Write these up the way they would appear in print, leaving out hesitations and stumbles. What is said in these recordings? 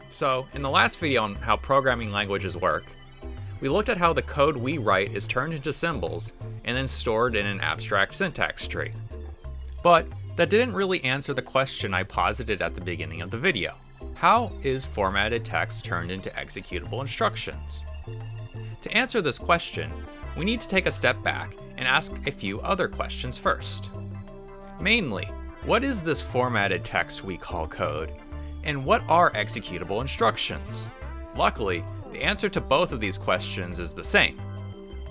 So, in the last video on how programming languages work, we looked at how the code we write is turned into symbols and then stored in an abstract syntax tree. But that didn't really answer the question I posited at the beginning of the video. How is formatted text turned into executable instructions? To answer this question, we need to take a step back and ask a few other questions first. Mainly, what is this formatted text we call code? And what are executable instructions? Luckily, the answer to both of these questions is the same: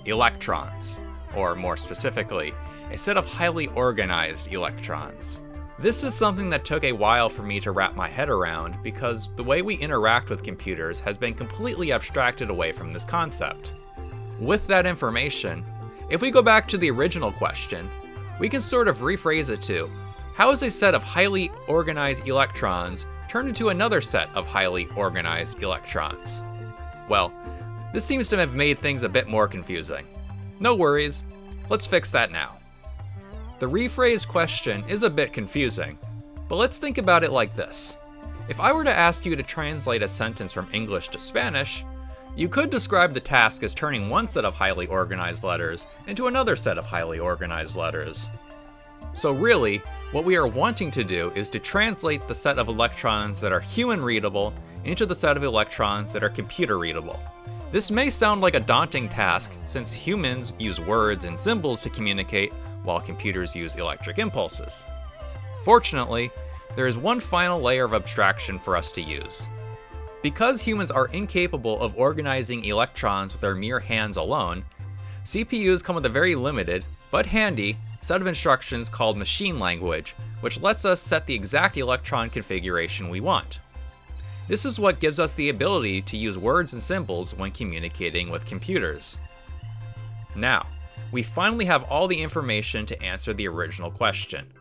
electrons, or more specifically, a set of highly organized electrons. This is something that took a while for me to wrap my head around because the way we interact with computers has been completely abstracted away from this concept. With that information, if we go back to the original question, we can sort of rephrase it to, how is a set of highly organized electrons turned into another set of highly organized electrons? Well, this seems to have made things a bit more confusing. No worries, let's fix that now. The rephrased question is a bit confusing, but let's think about it like this. If I were to ask you to translate a sentence from English to Spanish, you could describe the task as turning one set of highly organized letters into another set of highly organized letters. So really, what we are wanting to do is to translate the set of electrons that are human readable into the set of electrons that are computer readable. This may sound like a daunting task since humans use words and symbols to communicate while computers use electric impulses. Fortunately, there is one final layer of abstraction for us to use. Because humans are incapable of organizing electrons with their mere hands alone, CPUs come with a very limited, but handy, set of instructions called machine language, which lets us set the exact electron configuration we want. This is what gives us the ability to use words and symbols when communicating with computers. Now, we finally have all the information to answer the original question.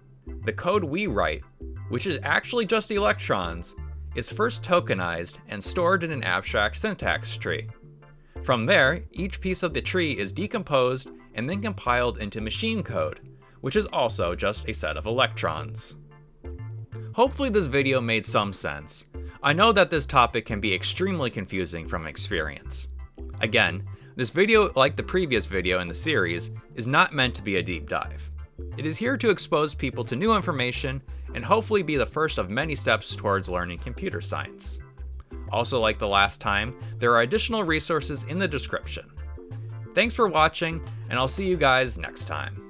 The code we write, which is actually just electrons, is first tokenized and stored in an abstract syntax tree. From there, each piece of the tree is decomposed and then compiled into machine code, which is also just a set of electrons. Hopefully this video made some sense. I know that this topic can be extremely confusing from experience. Again, this video, like the previous video in the series, is not meant to be a deep dive. It is here to expose people to new information and hopefully be the first of many steps towards learning computer science. Also, like the last time, there are additional resources in the description. Thanks for watching, and I'll see you guys next time.